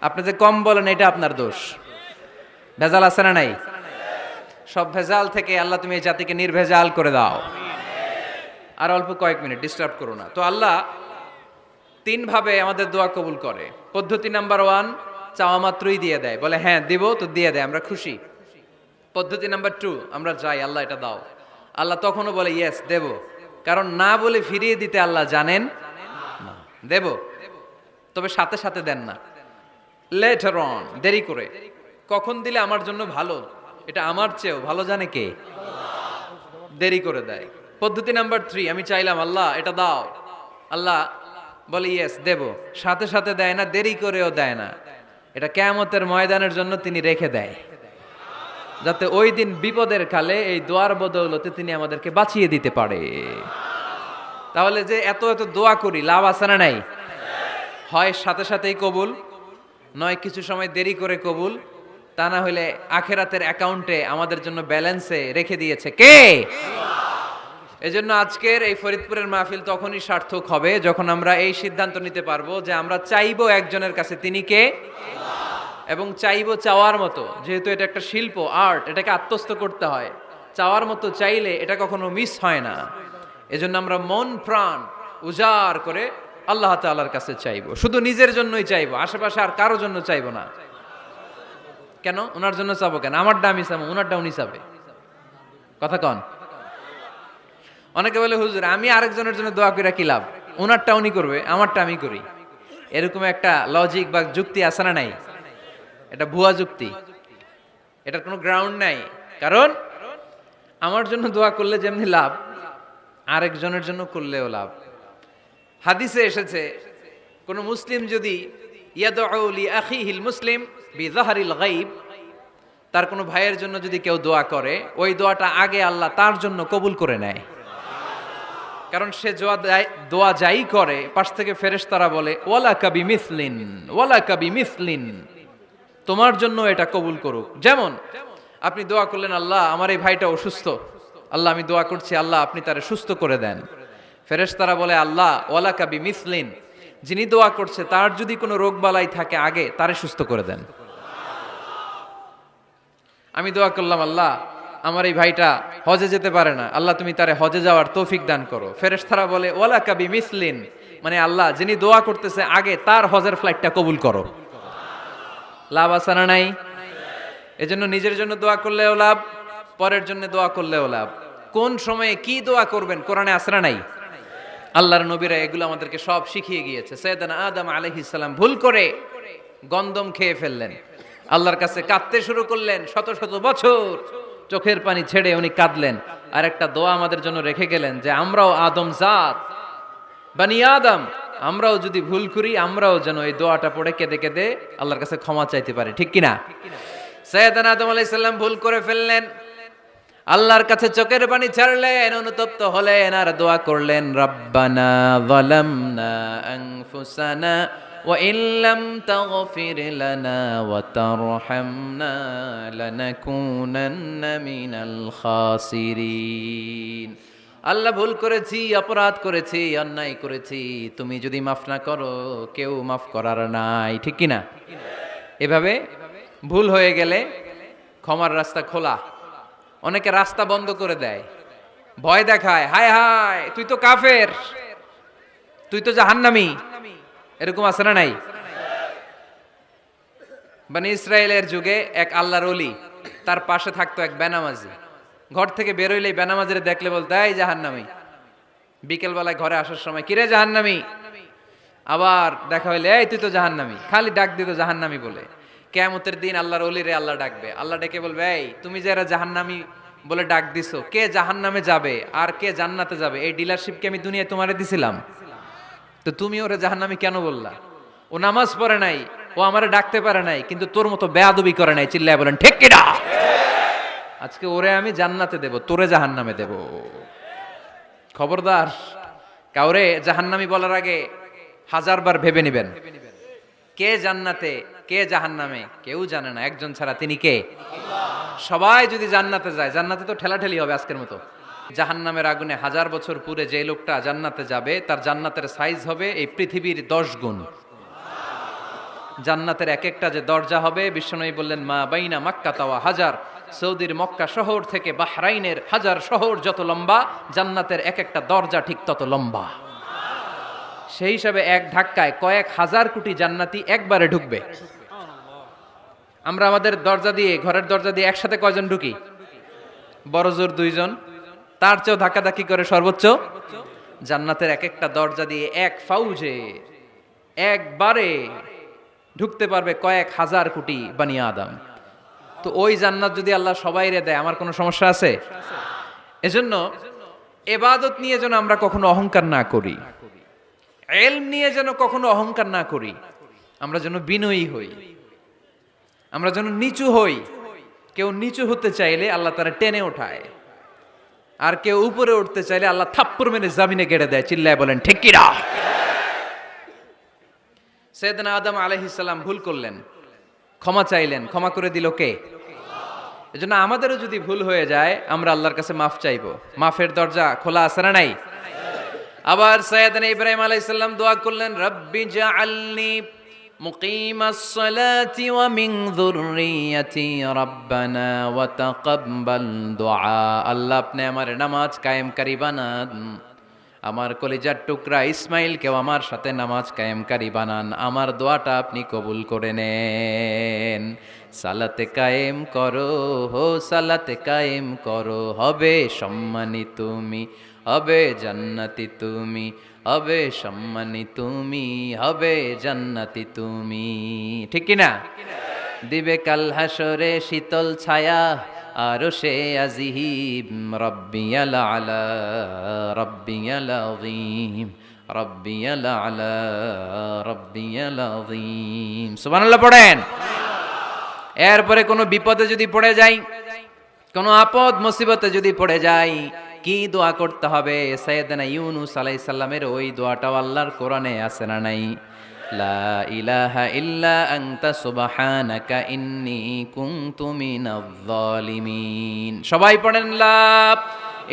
আপনি যে কম বলেন এটা আপনার দোষ। ভেজাল আছে না নাই? সব ভেজাল থেকে আল্লাহ তুমি এই জাতিকে নির্ভেজাল করে দাও। আর অল্প কয়েক মিনিট, ডিস্টার্ব করো না। তো আল্লাহ 3 ভাবে আমাদের দোয়া কবুল করে। পদ্ধতি নাম্বার 1, চাওয়া মাত্রই দিয়ে দেয়, বলে হ্যাঁ দিব, তো দিয়ে দেয়, আমরা খুশি। পদ্ধতি নাম্বার 2, আমরা যাই আল্লাহ এটা দাও, আল্লাহ তখনও বলে ইয়েস দেব, কারণ না বলে ফিরিয়ে দিতে আল্লাহ জানেন না, দেব, তবে সাথে সাথে দেন না, লেটার অন, দেরি করে। কখন দিলে আমার জন্য ভালো, এটা আমার চেয়েও ভালো জানে কে? দেরি করে দেয়। পদ্ধতি নাম্বার 3, আমি চাইলাম আল্লাহ এটা দাও, আল্লাহ বলে ইয়েস দেব, সাথে সাথে দেয় না, দেরি করেও দেয় না। এটা কিয়ামতের ময়দানের জন্য তিনি রেখে দেয়, যাতে ওই দিন বিপদের কালে এই দোয়ার বদৌলতে তিনি আমাদেরকে বাঁচিয়ে দিতে পারে। তাহলে যে এত এত দোয়া করি, লাভ আছে না নাই? হয় সাথে সাথেই কবুল, নয় কিছু সময় দেরি করে কবুল, তা না হলে আখেরাতের অ্যাকাউন্টে আমাদের জন্য ব্যালেন্সে রেখে দিয়েছে কে? এজন্য আজকের এই ফরিদপুরের মাহফিল তখনই সার্থক হবে যখন আমরা এই সিদ্ধান্ত নিতে পারবো যে আমরা চাইবো একজনের কাছে, তিনি কে? এবং চাইবো চাওয়ার মতো। যেহেতু এটা একটা শিল্প, আর্ট, এটাকে আত্মস্থ করতে হয়। চাওয়ার মতো চাইলে এটা কখনো মিস হয় না। এজন্য আমরা মন প্রাণ উজাড় করে আল্লাহ তাআলার কাছে চাইবো, শুধু নিজের জন্যই চাইবো, আশেপাশে আর কারোর জন্য চাইবো না। কেন? ওনার জন্য চাবো কেন? আমারটা আমি চাবো, ওনারটা উনি চাবে। কথা কন। অনেকে বলে হুজুর আমি আরেকজনের জন্য দোয়া করে কি লাভ, ওনারটা উনি করবে, আমারটা আমি করি। এরকম একটা লজিক বা যুক্তি আছে না নাই? এটা ভুয়া যুক্তি, এটার কোনো গ্রাউন্ড নাই। কারণ আমার জন্য দোয়া করলে যেমনি লাভ, আরেকজনের জন্য করলেও লাভ। হাদিসে এসেছে কোন মুসলিম যদি ইয়াদউ লি আখিহিল মুসলিম বিযাহরিল গায়ব, তার কোনো ভাইয়ের জন্য যদি কেউ দোয়া করে, ওই দোয়াটা আগে আল্লাহ তার জন্য কবুল করে নেয়। কারণ সে দোয়া যাই করে, পাশ থেকে ফেরেশতারা বলে ওয়ালাকা বিমিসলিন, ওয়ালাকা বিমিসলিন, তোমার জন্য এটা কবুল করুক। যেমন আপনি দোয়া করলেন, আল্লাহ আমার এই ভাইটা অসুস্থ, আল্লাহ আমি দোয়া করছি আল্লাহ আপনি তারে সুস্থ করে দেন। ফেরেশতারা বলে আল্লাহ ওয়ালাকা বিমিসলিন, যিনি দোয়া করছে তার যদি কোনো রোগ বালাই থাকে আগে তারে সুস্থ করে দেন। আমি দোয়া করলাম আল্লাহ আমার এই ভাইটা হজে যেতে পারে না, আল্লাহ তুমি তারে হজে যাওয়ার তৌফিক দান করো। ফেরেশতারা বলে ওয়ালাকা বিমিসলিন, মানে আল্লাহ যিনি দোয়া করতেছে আগে তার হজের ফ্লাইটটা কবুল করো। লাভ আছে না নাই? এজন্য নিজের জন্য দোয়া করলেও লাভ, পরের জন্য দোয়া করলেও লাভ। কোন সময়ে কি দোয়া করবেন কোরআনে আছে না নাই? আল্লাহর নবীরা এগুলো আমাদেরকে সব শিখিয়ে গিয়েছে। সাইয়েদনা আদম আলাইহিস সালাম ভুল করে গন্ধম খেয়ে ফেললেন, আল্লাহর কাছে কাঁদতে শুরু করলেন, শত শত বছর চোখের পানি ছেড়ে উনি কাঁদলেন। আর একটা দোয়া আমাদের জন্য রেখে গেলেন যে আমরাও আদম জাত, বানি আদম, আমরাও যদি ভুল করি আমরাও যেন এই দোয়াটা পড়ে কেঁদে কেঁদে আল্লাহর কাছে ক্ষমা চাইতে পারি, ঠিক কিনা? সাইয়েদনা আদম আলাইহিস সালাম ভুল করে ফেললেন, আল্লাহর কাছে চোখের পানি ছাড়লেন, অনুতপ্ত হলেন আর দোয়া করলেন রব্বানা যালামনা আনফুসানা ওয়া ইল্লাম তাগফির লানা ওয়া তারহামনা লানাকুনান্না মিনাল খাসিরিন। আল্লাহ ভুল করেছি, অপরাধ করেছি, অন্যায় করেছি, তুমি যদি মাফ না করো কেউ মাফ করার নাই, ঠিক কিনা? এভাবে ভুল হয়ে গেলে ক্ষমার রাস্তা খোলা। অনেকে রাস্তা বন্ধ করে দেয়, ভয় দেখায়, হায় হায় তুই তো কাফের, তুই তো জাহান্নামী, এরকম আছে না নাই? বনি ইসরায়েলের যুগে এক আল্লাহর ওলি, তার পাশে থাকতো এক বেনামাজি। ঘর থেকে বেরোইলেই বেনামাজিরে দেখলে বলতো এই জাহান্নামী। বিকেল বেলায় ঘরে আসার সময় কিরে জাহান্নামী, আবার দেখা হইলে এই তুই তো জাহান্নামী, খালি ডাক দিত জাহান্নামী বলে। কিয়ামতের দিন আল্লাহর ওলিরে আল্লাহ ডাকবে, আল্লাহ ডেকে বলবে এই তুমি যে এরা জাহান্নামী বলে ডাক দিছো, কে জাহান্নামে যাবে আর কে জান্নাতে যাবে এই ডিলারশিপ কি আমি দুনিয়ায় তোমারে দিছিলাম? তো তুমি ওরে জাহান্নামী কেন বললা? ও নামাজ পড়ে নাই, ও আমারে ডাকতে পারে নাই, কিন্তু তোর মতো বেয়াদবি করে নাই। চিল্লায় বলেন ঠিক কিনা? আজকে ওরে আমি জান্নাতে দেব, তোরে জাহান্নামে দেব। খবরদার, কাউরে জাহান্নামী বলার আগে হাজারবার ভেবে নেবেন। কে জান্নাতে কে জাহান্নামে কেউ জানে না, একজন ছাড়া, তিনি কে? সবাই যদি জান্নাতে যায়, জান্নাতে তো ঠেলাঠেলি হবে আজকের মতো। জাহান্নামের আগুনে 1000 বছর পুরে যে লোকটা জান্নাতে যাবে তার জান্নাতের সাইজ হবে এই পৃথিবীর 10 গুণ। জান্নাতের এক একটা যে দরজা হবে, বিশ্বনবী বললেন মা বাইনা মাক্কা তাওয়া হাজার, সৌদির মক্কা শহর থেকে বাহরাইনের হাজার শহর যত লম্বা, জান্নাতের এক একটা দরজা ঠিক তত লম্বা। সেই হিসাবে এক ধাক্কায় কয়েক হাজার কোটি জান্নাতি একবারে ঢুকবে। আমরা আমাদের দরজা দিয়ে, ঘরের দরজা দিয়ে একসাথে কয়জন ঢুকি? বড় জোর 2 জন, তার চেয়েও ধাক্কাধাক্কি করে সর্বোচ্চ। জান্নাতের এক একটা দরজা দিয়ে এক ফাউজে একবারে ঢুকতে পারবে কয়েক হাজার কোটি বানি আদম। তো ওই জান্নাত যদি আল্লাহ সবাইরে দেয়, আমার কোনো সমস্যা আছে? এজন্য ইবাদত নিয়ে যেন আমরা কখনো অহংকার না করি, ইলম নিয়ে যেন কখনো অহংকার না করি, আমরা যেন বিনয়ী হই, আমরা যেন নিচু হই। কেউ নিচু হতে চাইলে আল্লাহ তারা টেনে ওঠায়, আর কেউ উপরে উঠতে চাইলে আল্লাহ থাপ্পড় মেরে জমিনে গেড়ে দেয়। চিল্লায় বলেন ঠিক কিনা? সাইয়েদনা আদম আলাইহিস সালাম ভুল করলেন, ক্ষমা চাইলেন, ক্ষমা করে দিল কে? এজন্য আমাদেরও যদি ভুল হয়ে যায় আমরা আল্লাহর কাছে মাফ চাইবো। মাফের দরজা খোলা আছে না নাই? আবার সাইয়েদনা ইব্রাহিম আলাইহিস সালাম দোয়া করলেন রব্বি জাআলনি মুকিমাস সালাতি ওয়া মিন যুররিয়াতি রাব্বানা ওয়া তাকাব্বাল দুআ। আল্লাহ আপনি আমার নামাজ কায়েমকারী বানান, আমার কলিজার টুকরা ইসমাইলকেও আমার সাথে নামাজ কায়েমকারী বানান, আমার দোয়াটা আপনি কবুল করে নেন। সালাতে কায়েম করো হো, সালাতে কায়েম করো, হবে সম্মানী তুমি, হবে জান্নাতি তুমি, হবে সম্মানী তুমি, হবে জান্নাতি তুমি, ঠিক কিনা? দিবে কাল হাসরে শীতল ছায়া আরশে আজিম, রব্বিয়াল আলা রব্বিয়াল আযীম রাব্বিয়াল আলা রাব্বিয়াল আযীম। সুবহানাল্লাহ পড়েন। এরপরে কোনো বিপদে যদি পড়ে যাই, কোনো আপদ মুসিবতে যদি পড়ে যাই, কি দোয়া করতে হবে? সাইয়েদনা ইউনূস আলাইহিস সালামের ওই দোয়াটাও আল্লাহর কোরআনে আছে না নাই? লা ইলাহা ইল্লা আনতা সুবহানাকা ইন্নী কুনতু মিনাজ জালিমিন। সবাই পড়েন, লা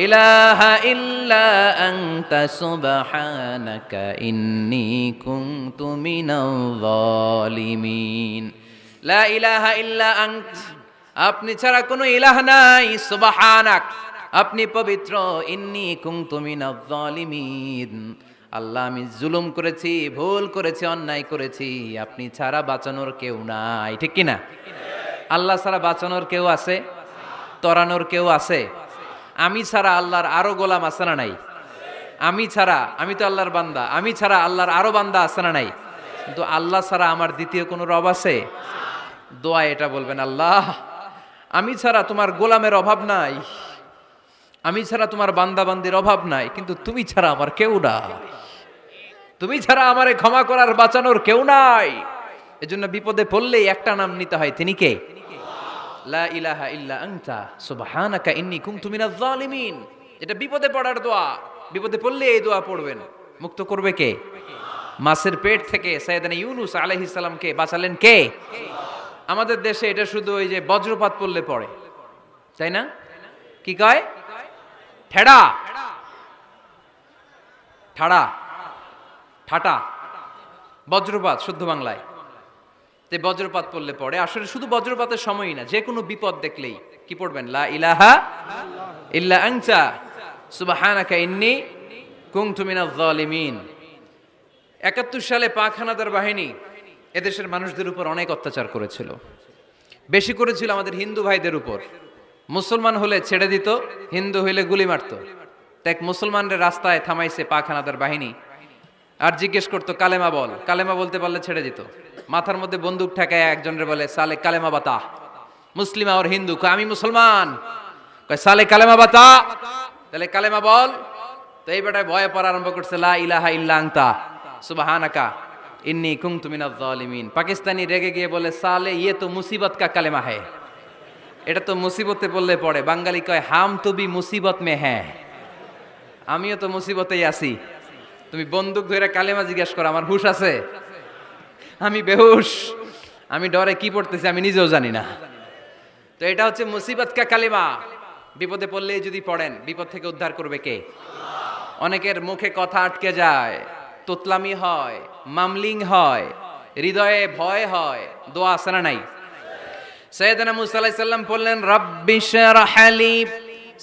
ইলাহা ইল্লা আনতা সুবহানাকা ইন্নী কুনতু মিনাজ জালিমিন। লা ইলাহা ইল্লা আনত, আপনি ছাড়া কোনো ইলাহ নাই, সুবহানাক, আপনি পবিত্র, ইন্নী কুনতু মিনাজ জালিমিন, আল্লাহ আমি জুলুম করেছি, ভুল করেছি, অন্যায় করেছি, আপনি ছাড়া বাঁচানোর কেউ নাই। ঠিক কিনা? আল্লাহ ছাড়া বাঁচানোর কেউ আছে? তরানোর কেউ আছে? আমি ছাড়া আল্লাহর আরো গোলাম আছে না নাই? আমি ছাড়া, আমি তো আল্লাহর বান্দা, আমি ছাড়া আল্লাহর আরো বান্দা আছে না নাই? কিন্তু আল্লাহ ছাড়া আমার দ্বিতীয় কোনো রব আছে? দোয়া এটা বলবেন, আল্লাহ আমি ছাড়া তোমার গোলামের অভাব নাই, আমি ছাড়া তোমার বান্দা বান্দির অভাব নাই, কিন্তু তুমি ছাড়া আমার কেউ নাই, তুমি ছাড়া আমারে ক্ষমা করার বাঁচানোর কেউ নাই। এজন্য বিপদে পড়লেই একটা নাম নিতে হয়, তিনি কে? লা ইলাহা ইল্লা আনতা সুবহানাকা ইন্নী কুনতু মিনাজ জালিমিন। এটা বিপদে পড়ার দোয়া, বিপদে পড়লে এই দোয়া পড়বেন। মুক্ত করবে কে? মাছের পেট থেকে সাইয়েদনা ইউনূস আলাইহিস সালামকে বাঁচালেন কে? আমাদের দেশে এটা শুধু ওই যে বজ্রপাত পড়লে পড়ে, তাই না? কি কয়? ঠেড়া, ঠাড়া, ঠাটা, বজ্রপাত শুদ্ধ বাংলায়। তে বজ্রপাত পড়লে পড়ে। আসলে শুধু বজ্রপাতের সময়ই না, যে কোনো বিপদ দেখলেই কি পড়বেন? লা ইলাহা ইল্লা আনতা সুবহানাকা ইন্নী কুনতু মিনাজ জালিমিন। ৭১ সালে পাক হানাদার বাহিনী এদেশের মানুষদের উপর অনেক অত্যাচার করেছিল, বেশি করেছিল আমাদের হিন্দু ভাইদের উপর। মুসলমান হলে ছেড়ে দিত, হিন্দু হইলে গুলি মারত। এক মুসলমানদের রাস্তায় থামাইছে পাক হানাদার বাহিনী, আর জিজ্ঞেস করতো কালেমা বল, কালেমা বলতে পারলে ছেড়ে দিত। মাথার মধ্যে বন্দুক ঠেকায় একজনের বলে সালে কালেমা বাতা, মুসলিম আর হিন্দু, কয় আমি মুসলমান, কয় সালে কালেমা বাতা, তাহলে কালেমা বল। তো এই বেটায় ভয়ে পড়া আরম্ভ করছে, লা ইলাহা ইল্লা আনতা সুবহানাকা ইন্নী কুনতু মিনাজ জালিমিন। পাকিস্তানি রেগে গিয়ে বলে সালে ইয়ে তো মুসিবত কা কালেমা হ্যায়, এটা তো মুসিবতে বললে পড়ে। বাঙালি কয় হাম তো বি মুসিবত মে হ্যাঁ, আমিও তো মুসিবতেই আছি। তুমি বন্দুক ধরে কালেমা জিজ্ঞেস করো, আমার হুশ আছে? আমি বেহুশ, আমি ডরে কি পড়তেছি আমি নিজেও জানি না। তো এটা হচ্ছে মুসিবত কা কালেমা। বিপদে পড়লেই যদি পড়েন, বিপদ থেকে উদ্ধার করবে কে? অনেকের মুখে কথা আটকে যায়, তোতলামি হয়, মামলিং হয়, হৃদয়ে ভয় হয়, দোয়া আছে না নাই? সাইয়েদনা মূসা আলাইহিস সালাম বললেন, রাব্বি শরহ লি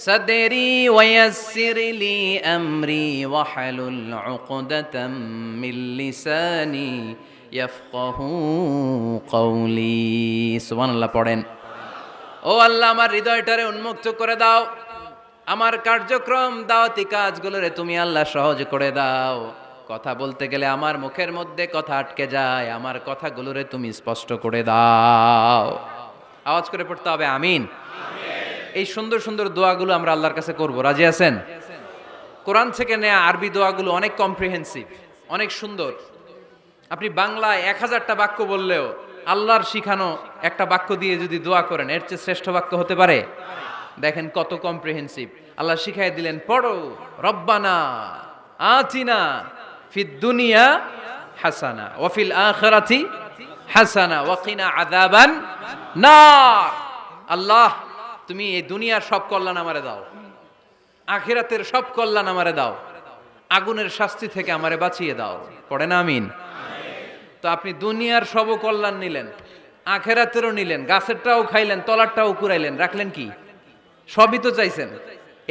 সাদরি ওয়ায়াসসির লি আমরি ওয়াহলুল উকদাতাম মিন লিসানি ইয়াফকাহু কওলি। সুবহানাল্লাহ পড়েন। ও আল্লাহ, আমার হৃদয়টারে উন্মুক্ত করে দাও, আমার কার্যক্রম দাওয়াতি কাজগুলোরে তুমি আল্লাহ সহজ করে দাও। কথা বলতে গেলে আমার মুখের মধ্যে কথা আটকে যায়, আমার কথাগুলোরে তুমি স্পষ্ট করে দাও। আওয়াজ করে পড়তে হবে আমিন। এই সুন্দর সুন্দর দোয়াগুলো আমরা আল্লাহর কাছে করব, রাজি আছেন? কোরআন থেকে নেয়া আরবি দোয়াগুলো অনেক কম্প্রিহেন্সিভ, অনেক সুন্দর। আপনি বাংলায় 1000টা বাক্য বললেও আল্লাহর শিখানো একটা বাক্য দিয়ে যদি দোয়া করেন, এর চেয়ে শ্রেষ্ঠ বাক্য হতে পারে? দেখেন কত কম্প্রিহেন্সিভ। আল্লাহ শিখাই দিলেন, পড়ো রব্বানা আতিনা ফিদ দুনিয়া হাসানা ওয়া ফিল আখিরাতি হাসানা ওয়া কিনা আযাবান নার। আল্লাহ তুমি এই দুনিয়ার সব কল্যাণ আমারে দাও, আখিরাতের সব কল্যাণ আমারে দাও, আগুনের শাস্তি থেকে আমারে বাঁচিয়ে দাও। পড়েন আমিন। তো আপনি দুনিয়ার সব কল্যাণ নিলেন, আখিরাতেরও নিলেন, গাছেরটাও খাইলেন, তলারটাও কুড়াইলেন, রাখলেন কি? সবই তো চাইছেন।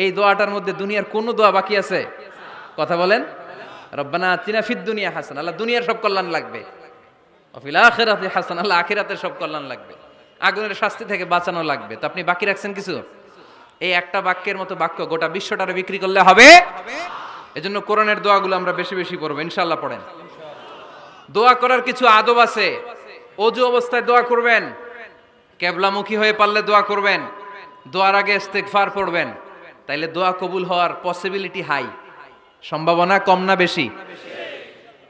এই দোয়াটার মধ্যে দুনিয়ার কোন দোয়া বাকি আছে? কথা বলেন। রব্বানা আতিনা ফিদ দুনিয়া হাসানা, আল্লাহ দুনিয়ার সব কল্যাণ লাগবে। ওয়া ফিল আখিরাতি হাসানা, আল্লাহ আখিরাতের সব কল্যাণ লাগবে, আগুনের শাস্তি থেকে বাঁচানো লাগবে। তো আপনি বাকি রাখছেন কিছু? এই একটা বাক্যের মতো বাক্য গোটা বিশ্বটারে বিক্রি করলে হবে। এজন্য কোরআনের দোয়াগুলো আমরা বেশি বেশি পড়বো, ইনশাআল্লাহ। পড়েন। দোয়া করার কিছু আদব আছে। ওযু অবস্থায় দোয়া করবেন, কিবলামুখী হয়ে পারলে দোয়া করবেন, দোয়ার আগে ইস্তেগফার পড়বেন, তাইলে দোয়া কবুল হওয়ার পসিবিলিটি হাই। সম্ভাবনা কম না বেশি?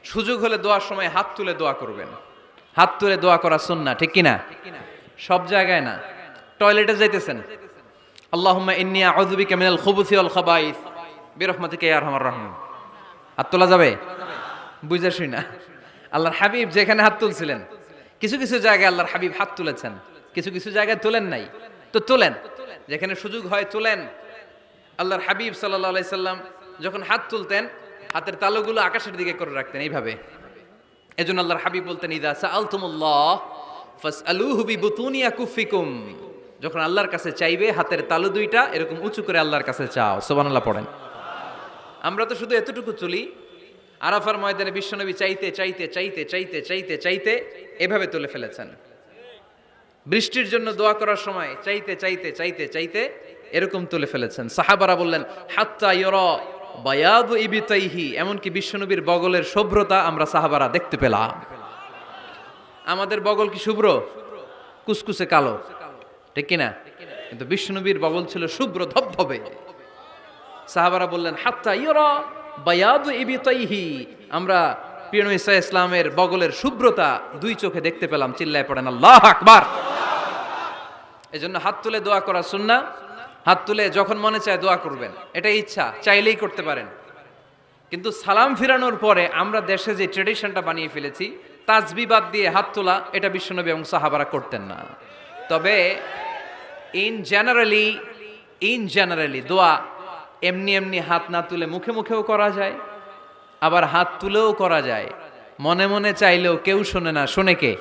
সুযোগ হলে দোয়ার সময় হাত তুলে দোয়া করবেন। হাত তুলে দোয়া করা সুন্নাহ, ঠিক কিনা? সব জায়গায় না। টয়লেটে যাইতেছেন, আল্লাহুম্মা ইন্নী আউযু বিকা মিনাল খুবুসি ওয়াল খাবাইস বিরহমাতিকা ইয়া আরহামার রাহিম। হাত তোলা যাবে? বুঝা শুই না। আল্লাহর হাবিব যেখানে হাত তুলছিলেন, কিছু কিছু জায়গায় আল্লাহর হাবিব হাত তুলেছেন, কিছু কিছু জায়গায় তোলেন নাই। তো তোলেন, যেখানে সুযোগ হয় তোলেন। আল্লাহর হাবিব সাল্লাল্লাহু আলাইহি সাল্লাম যখন হাত তুলতেন, হাতের তালুগুলো আকাশের দিকে করে রাখতেন এইভাবে। এজন্য আল্লাহর হাবিব বলতেন, ইযা সাআলতুমুল্লাহ ফাসআলুহু বিবুতুনি আকুফিকুম। যখন আল্লাহর কাছে চাইবে, হাতের তালু দুইটা এরকম উঁচু করে আল্লাহর কাছে চাও। সুবহানাল্লাহ পড়েন। আমরা তো শুধু এতটুকু তুলি। আরাফার ময়দানে বিশ্বনবী চাইতে চাইতে চাইতে চাইতে চাইতে চাইতে এভাবে তুলে ফেলেছেন। বৃষ্টির জন্য দোয়া করার সময় চাইতে চাইতে চাইতে চাইতে এরকম তুলে ফেলেছেন। সাহাবারা বললেন, হাত্তা ইয়রা বায়াদু ইবিতাইহি, এমনকি বিশ্বনবীর বগলের শুভ্রতা আমরা সাহাবারা দেখতে পেলাম। আমাদের বগল কি শুভ্র? কুসকুসে কালো, ঠিক কিনা? কিন্তু বিশ্বনবীর বগল ছিল শুভ্র ধবধবে। সাহাবারা বললেন, হাত্তা ইয়রা বায়াদু ইবিতাইহি, আমরা প্রিয় নবী সাল্লাল্লাহু আলাইহি ইসলামের বগলের শুভ্রতা দুই চোখে দেখতে পেলাম। চিল্লায় পড়েন আল্লাহু আকবার। এজন্য হাত তুলে দোয়া করা সুন্নাহ। হাত তুলে যখন মনে চায় দোয়া করবেন, এটা ইচ্ছা, চাইলেই করতে পারেন। কিন্তু সালাম ফিরানোর পরে আমরা দেশে যে ট্রেডিশনটা বানিয়ে ফেলেছি, তাসবিহ বাদ দিয়ে হাত তোলা, এটা বিশ্বনবী এবং সাহাবারা করতেন না। তবে ইন জেনারেলি দোয়া এমনি এমনি হাত না তুলে মুখে মুখেও করা যায়, আবার হাত তুলেও করা যায়। মনে মনে চাইলেও কেউ শোনে না, শোনে কে?